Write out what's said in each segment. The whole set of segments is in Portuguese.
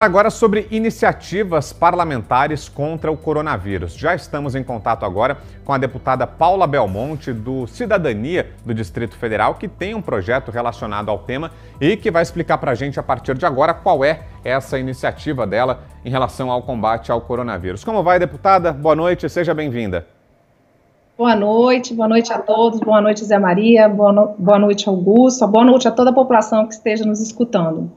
Agora sobre iniciativas parlamentares contra o coronavírus. Já estamos em contato agora com a deputada Paula Belmonte, do Cidadania do Distrito Federal, que tem um projeto relacionado ao tema e que vai explicar para a gente a partir de agora qual é essa iniciativa dela em relação ao combate ao coronavírus. Como vai, deputada? Boa noite, seja bem-vinda. Boa noite a todos, boa noite Zé Maria, boa noite Augusto, boa noite a toda a população que esteja nos escutando.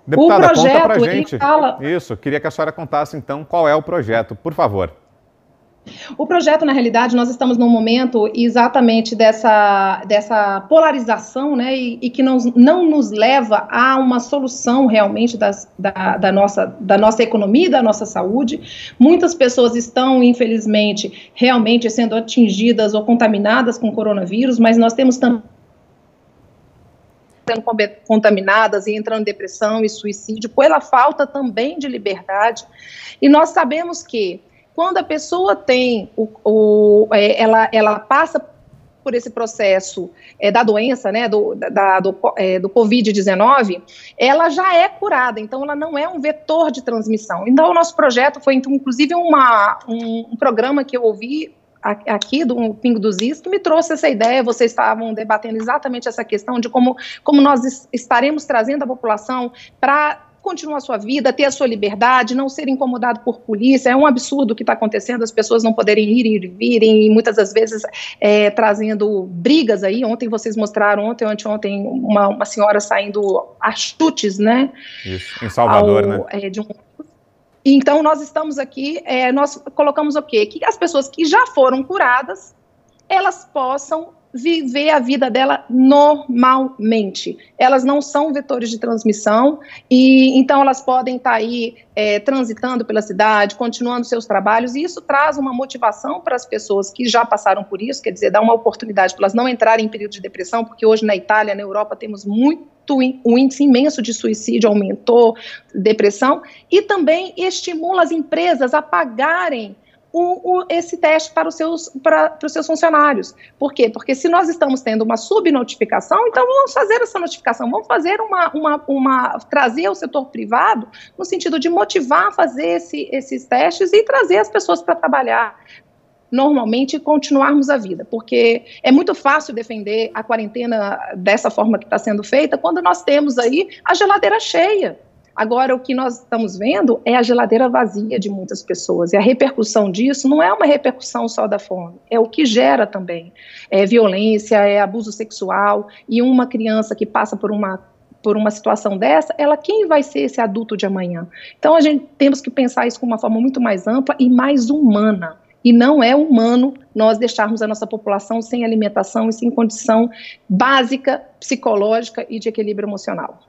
Deputada, conta pra gente. Isso, queria que a senhora contasse então qual é o projeto, por favor. O projeto, na realidade, nós estamos num momento exatamente dessa polarização, né, e que não nos leva a uma solução realmente da nossa economia e da nossa saúde. Muitas pessoas estão, infelizmente, realmente sendo atingidas ou contaminadas com coronavírus, mas nós temos também sendo contaminadas e entrando em depressão e suicídio, pela falta também de liberdade. E nós sabemos que quando a pessoa tem, ela passa por esse processo da doença, né, do Covid-19, ela já é curada, então ela não é um vetor de transmissão. Então o nosso projeto foi, inclusive, um programa que eu ouvi aqui do Pingo dos Is, que me trouxe essa ideia. Vocês estavam debatendo exatamente essa questão de como nós estaremos trazendo a população para continuar a sua vida, ter a sua liberdade, não ser incomodado por polícia. É um absurdo o que está acontecendo, as pessoas não poderem ir e virem, e muitas das vezes trazendo brigas aí. Ontem vocês mostraram, anteontem, uma senhora saindo a chutes, né? Isso, em Salvador, né? Então, nós estamos aqui, nós colocamos o quê? Que as pessoas que já foram curadas, elas possam viver a vida dela normalmente. Elas não são vetores de transmissão, e então elas podem estar aí transitando pela cidade, continuando seus trabalhos, e isso traz uma motivação para as pessoas que já passaram por isso, quer dizer, dá uma oportunidade para elas não entrarem em período de depressão, porque hoje na Itália, na Europa, temos um ídice imenso de suicídio, aumentou, depressão, e também estimula as empresas a pagarem esse teste para os seus funcionários. Por quê? Porque se nós estamos tendo uma subnotificação, então vamos fazer essa notificação, vamos fazer trazer o setor privado no sentido de motivar a fazer esses testes e trazer as pessoas para trabalhar normalmente e continuarmos a vida, porque é muito fácil defender a quarentena dessa forma que está sendo feita quando nós temos aí a geladeira cheia. Agora, o que nós estamos vendo é a geladeira vazia de muitas pessoas, e a repercussão disso não é uma repercussão só da fome, é o que gera também, violência, abuso sexual, e uma criança que passa por uma situação dessa, quem vai ser esse adulto de amanhã? Então, temos que pensar isso com uma forma muito mais ampla e mais humana. E não é humano nós deixarmos a nossa população sem alimentação e sem condição básica, psicológica e de equilíbrio emocional.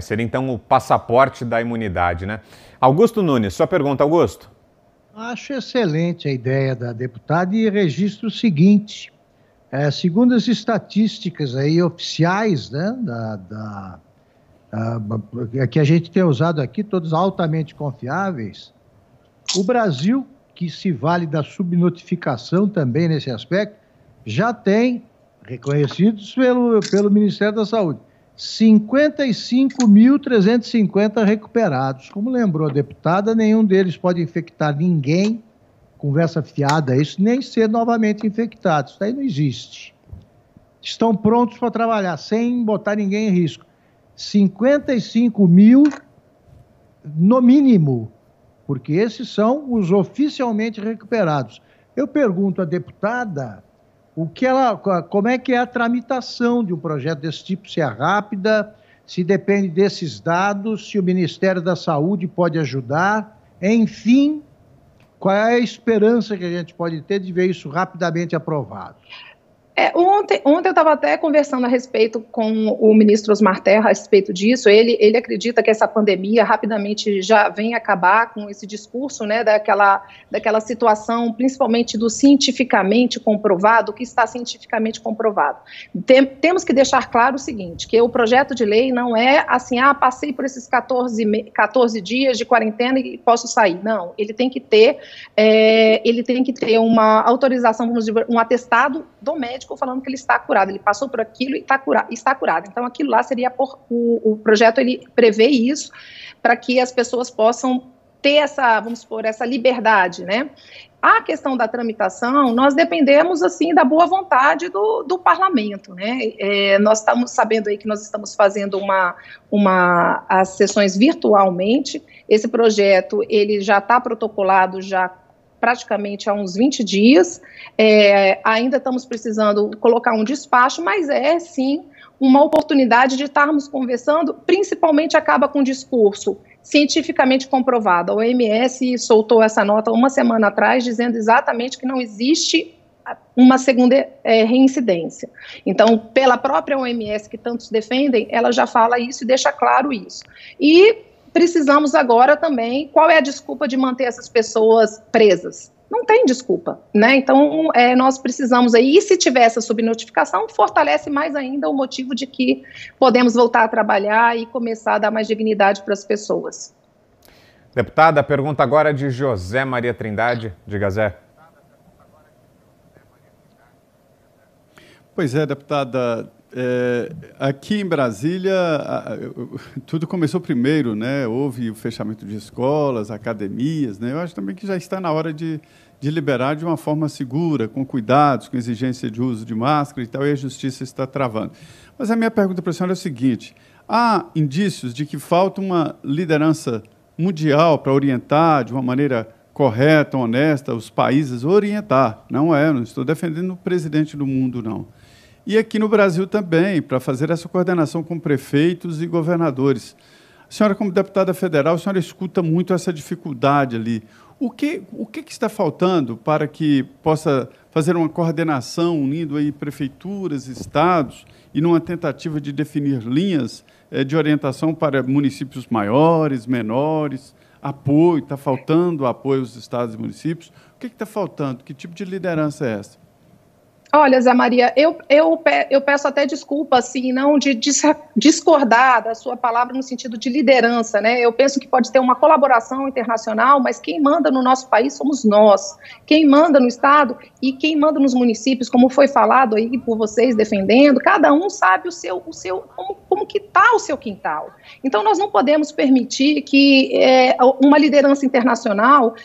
Seria então o passaporte da imunidade, né? Augusto Nunes, sua pergunta, Augusto. Acho excelente a ideia da deputada e registro o seguinte, segundo as estatísticas aí oficiais, né, que a gente tem usado aqui, todos altamente confiáveis, o Brasil, que se vale da subnotificação também nesse aspecto, já tem, reconhecidos pelo Ministério da Saúde, 55.350 recuperados. Como lembrou a deputada, nenhum deles pode infectar ninguém, conversa fiada isso, nem ser novamente infectado. Isso daí não existe. Estão prontos para trabalhar, sem botar ninguém em risco. 55 mil, no mínimo, porque esses são os oficialmente recuperados. Eu pergunto à deputada como é que é a tramitação de um projeto desse tipo, se é rápida, se depende desses dados, se o Ministério da Saúde pode ajudar, enfim, qual é a esperança que a gente pode ter de ver isso rapidamente aprovado? Ontem eu estava até conversando a respeito com o ministro Osmar Terra a respeito disso. Ele acredita que essa pandemia rapidamente já vem acabar com esse discurso, né, daquela situação, principalmente do cientificamente comprovado, que está cientificamente comprovado. Temos que deixar claro o seguinte, que o projeto de lei não é assim, passei por esses 14 dias de quarentena e posso sair. Não, ele tem que ter uma autorização, vamos dizer, um atestado do médico médico falando que ele está curado, ele passou por aquilo e está curado. Então, aquilo lá seria, o projeto ele prevê isso, para que as pessoas possam ter essa, vamos supor, essa liberdade, né? A questão da tramitação, nós dependemos, assim, da boa vontade do parlamento, né? Nós estamos sabendo aí que nós estamos fazendo as sessões virtualmente. Esse projeto, ele já está protocolado já praticamente há uns 20 dias. Ainda estamos precisando colocar um despacho, mas sim, uma oportunidade de estarmos conversando, principalmente acaba com o discurso cientificamente comprovado. A OMS soltou essa nota uma semana atrás, dizendo exatamente que não existe uma segunda reincidência. Então, pela própria OMS, que tantos defendem, ela já fala isso e deixa claro isso. E precisamos agora também, qual é a desculpa de manter essas pessoas presas? Não tem desculpa, né? Então, nós precisamos aí, e se tiver essa subnotificação, fortalece mais ainda o motivo de que podemos voltar a trabalhar e começar a dar mais dignidade para as pessoas. Deputada, a pergunta agora é de José Maria Trindade. Diga, Zé. Pois é, deputada, aqui em Brasília, tudo começou primeiro, né? Houve o fechamento de escolas, academias, né? Eu acho também que já está na hora de liberar de uma forma segura, com cuidados, com exigência de uso de máscara e tal, e a justiça está travando. Mas a minha pergunta para a senhora é a seguinte: há indícios de que falta uma liderança mundial para orientar de uma maneira correta, honesta, os países orientar? Não estou defendendo o presidente do mundo, não. E aqui no Brasil também, para fazer essa coordenação com prefeitos e governadores. A senhora, como deputada federal, a senhora escuta muito essa dificuldade ali. O que está faltando para que possa fazer uma coordenação unindo aí prefeituras, estados, e numa tentativa de definir linhas de orientação para municípios maiores, menores, apoio, está faltando apoio aos estados e municípios? O que está faltando? Que tipo de liderança é essa? Olha, Zé Maria, eu peço até desculpa, assim, não de discordar da sua palavra no sentido de liderança, né? Eu penso que pode ter uma colaboração internacional, mas quem manda no nosso país somos nós. Quem manda no estado e quem manda nos municípios, como foi falado aí por vocês defendendo, cada um sabe como que está o seu quintal. Então, nós não podemos permitir que uma liderança internacional,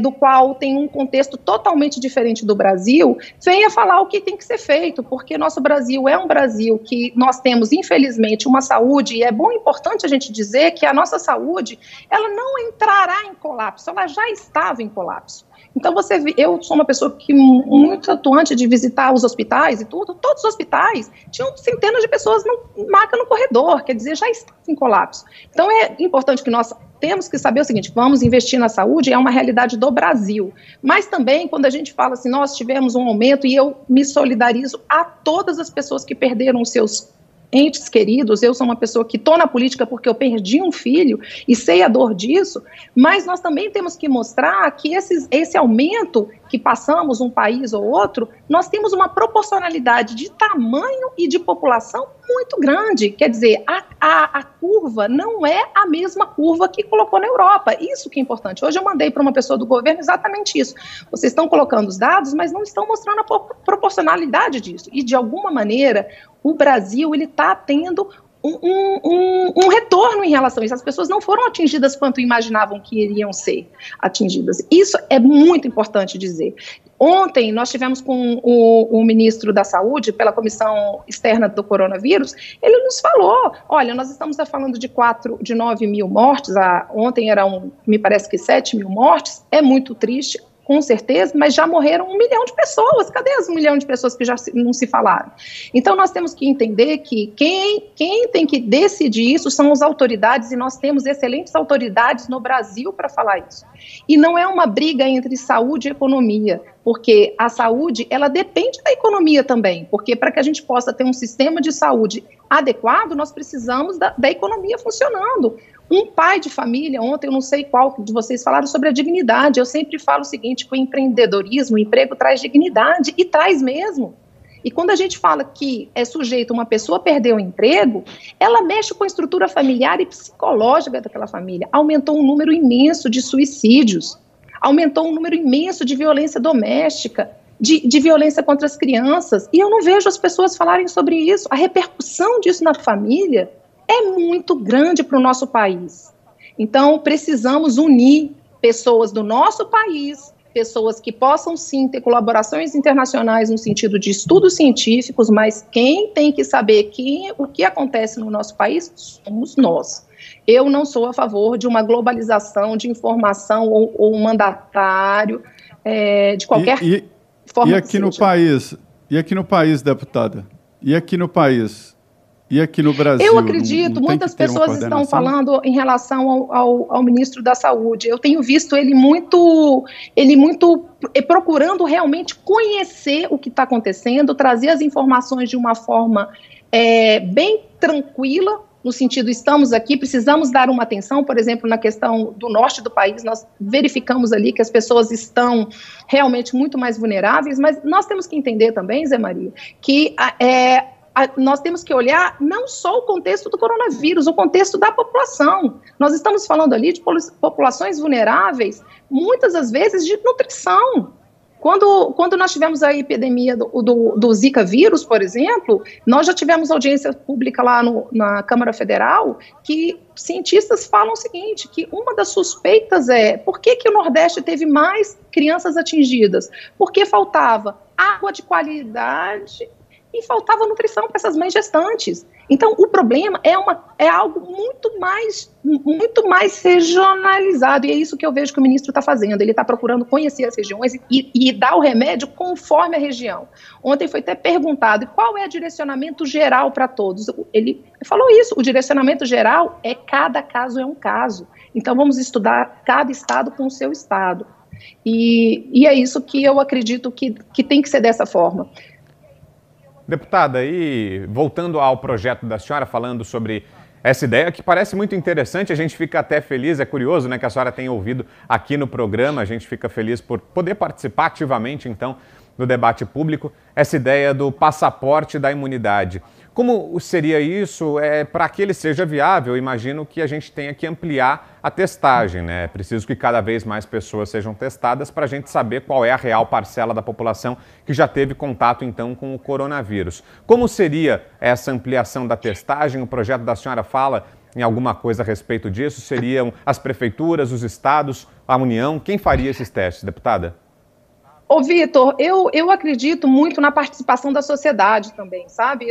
do qual tem um contexto totalmente diferente do Brasil, venha falar o que tem que ser feito, porque nosso Brasil é um Brasil que nós temos, infelizmente, uma saúde, e é bom e importante a gente dizer que a nossa saúde, ela não entrará em colapso, ela já estava em colapso. Então, eu sou uma pessoa que muito atuante de visitar os hospitais e tudo, todos os hospitais tinham centenas de pessoas maca no corredor, quer dizer, já estava em colapso. Então, é importante que nós temos que saber o seguinte: vamos investir na saúde, é uma realidade do Brasil. Mas também, quando a gente fala assim, nós tivemos um aumento, e eu me solidarizo a todas as pessoas que perderam os seus entes queridos. Eu sou uma pessoa que estou na política porque eu perdi um filho e sei a dor disso, mas nós também temos que mostrar que esse aumento que passamos um país ou outro, nós temos uma proporcionalidade de tamanho e de população muito grande. Quer dizer, a curva não é a mesma curva que colocou na Europa. Isso que é importante. Hoje eu mandei para uma pessoa do governo exatamente isso. Vocês estão colocando os dados, mas não estão mostrando a proporcionalidade disso. E, de alguma maneira, o Brasil está tendo um retorno em relação a isso. As pessoas não foram atingidas quanto imaginavam que iriam ser atingidas. Isso é muito importante dizer. Ontem nós tivemos com o ministro da Saúde, pela comissão externa do coronavírus, ele nos falou, olha, nós estamos falando de 9 mil mortes, ontem eram, me parece que 7 mil mortes, é muito triste, com certeza, mas já morreram 1 milhão de pessoas. Cadê as 1 milhão de pessoas que já não se falaram? Então, nós temos que entender que quem tem que decidir isso são as autoridades, e nós temos excelentes autoridades no Brasil para falar isso. E não é uma briga entre saúde e economia, porque a saúde, ela depende da economia também, porque para que a gente possa ter um sistema de saúde adequado, nós precisamos da economia funcionando. Um pai de família, ontem eu não sei qual de vocês falaram sobre a dignidade, eu sempre falo o seguinte, que o empreendedorismo, o emprego traz dignidade, e traz mesmo. E quando a gente fala que é sujeito uma pessoa perder o emprego, ela mexe com a estrutura familiar e psicológica daquela família, aumentou um número imenso de suicídios, aumentou um número imenso de violência doméstica. de violência contra as crianças, e eu não vejo as pessoas falarem sobre isso. A repercussão disso na família é muito grande para o nosso país. Então, precisamos unir pessoas do nosso país, pessoas que possam sim ter colaborações internacionais no sentido de estudos científicos, mas quem tem que saber o que acontece no nosso país somos nós. Eu não sou a favor de uma globalização de informação ou um mandatário de qualquer forma. E aqui no país, deputada? E aqui no país? E aqui no Brasil? Eu acredito, muitas pessoas estão falando em relação ao ministro da Saúde. Eu tenho visto ele muito procurando realmente conhecer o que está acontecendo, trazer as informações de uma forma bem tranquila, no sentido, estamos aqui, precisamos dar uma atenção, por exemplo, na questão do norte do país, nós verificamos ali que as pessoas estão realmente muito mais vulneráveis, mas nós temos que entender também, Zé Maria, que nós temos que olhar não só o contexto do coronavírus, o contexto da população. Nós estamos falando ali de populações vulneráveis, muitas das vezes de nutrição. Quando nós tivemos a epidemia do Zika vírus, por exemplo, nós já tivemos audiência pública lá na Câmara Federal, que cientistas falam o seguinte, que uma das suspeitas por que o Nordeste teve mais crianças atingidas? Porque faltava água de qualidade e faltava nutrição para essas mães gestantes. Então, o problema é algo muito mais regionalizado, e é isso que eu vejo que o ministro está fazendo. Ele está procurando conhecer as regiões e dar o remédio conforme a região. Ontem foi até perguntado qual é o direcionamento geral para todos. Ele falou isso, o direcionamento geral cada caso é um caso. Então, vamos estudar cada estado com o seu estado. E é isso que eu acredito que tem que ser dessa forma. Deputada, e voltando ao projeto da senhora, falando sobre essa ideia que parece muito interessante, a gente fica até feliz, é curioso, né, que a senhora tenha ouvido aqui no programa, a gente fica feliz por poder participar ativamente, então, do debate público, essa ideia do passaporte da imunidade. Como seria isso? Para que ele seja viável, eu imagino que a gente tenha que ampliar a testagem, né? É preciso que cada vez mais pessoas sejam testadas para a gente saber qual é a real parcela da população que já teve contato, então, com o coronavírus. Como seria essa ampliação da testagem? O projeto da senhora fala em alguma coisa a respeito disso? Seriam as prefeituras, os estados, a União? Quem faria esses testes, deputada? Ô, Vitor, eu acredito muito na participação da sociedade também, sabe?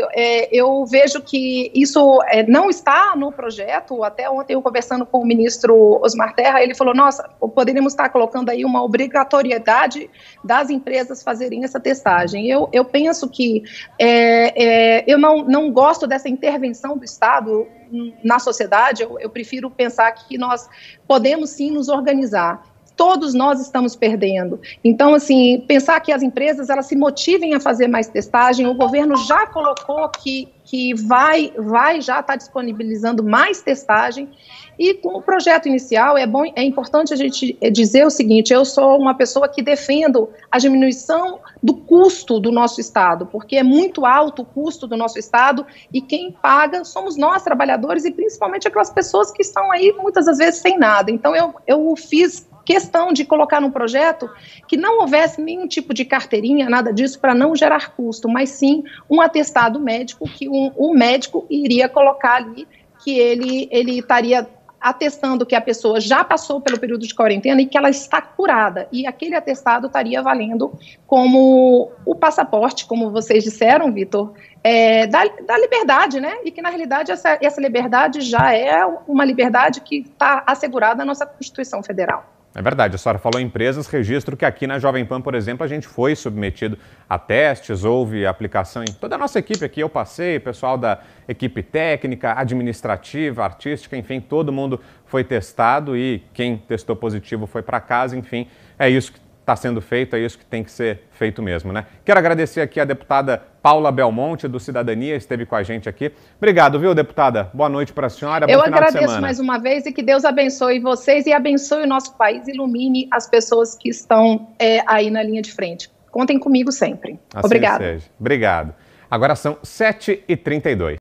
Eu vejo que isso não está no projeto. Até ontem eu conversando com o ministro Osmar Terra, ele falou, nossa, poderíamos estar colocando aí uma obrigatoriedade das empresas fazerem essa testagem. Eu penso que eu não gosto dessa intervenção do Estado na sociedade. Eu prefiro pensar que nós podemos sim nos organizar. Todos nós estamos perdendo. Então, assim, pensar que as empresas elas se motivem a fazer mais testagem, o governo já colocou que vai já estar disponibilizando mais testagem, e com o projeto inicial é importante a gente dizer o seguinte, eu sou uma pessoa que defendo a diminuição do custo do nosso Estado, porque é muito alto o custo do nosso Estado, e quem paga somos nós, trabalhadores, e principalmente aquelas pessoas que estão aí muitas das vezes sem nada. Então, eu fiz questão de colocar num projeto que não houvesse nenhum tipo de carteirinha, nada disso, para não gerar custo, mas sim um atestado médico que o médico iria colocar ali, que ele estaria atestando que a pessoa já passou pelo período de quarentena e que ela está curada, e aquele atestado estaria valendo como o passaporte, como vocês disseram, Vitor, da liberdade, né? E que na realidade essa liberdade já é uma liberdade que está assegurada na nossa Constituição Federal. É verdade, a senhora falou em empresas, registro que aqui na Jovem Pan, por exemplo, a gente foi submetido a testes, houve aplicação em toda a nossa equipe aqui, eu passei, pessoal da equipe técnica, administrativa, artística, enfim, todo mundo foi testado e quem testou positivo foi para casa, enfim, é isso que está sendo feito, é isso que tem que ser feito mesmo, né? Quero agradecer aqui a deputada Paula Belmonte, do Cidadania, esteve com a gente aqui. Obrigado, viu, deputada? Boa noite para a senhora, bom final de semana. Eu agradeço mais uma vez e que Deus abençoe vocês e abençoe o nosso país, ilumine as pessoas que estão aí na linha de frente. Contem comigo sempre. Assim Obrigada. seja. Obrigado. Agora são 7h32.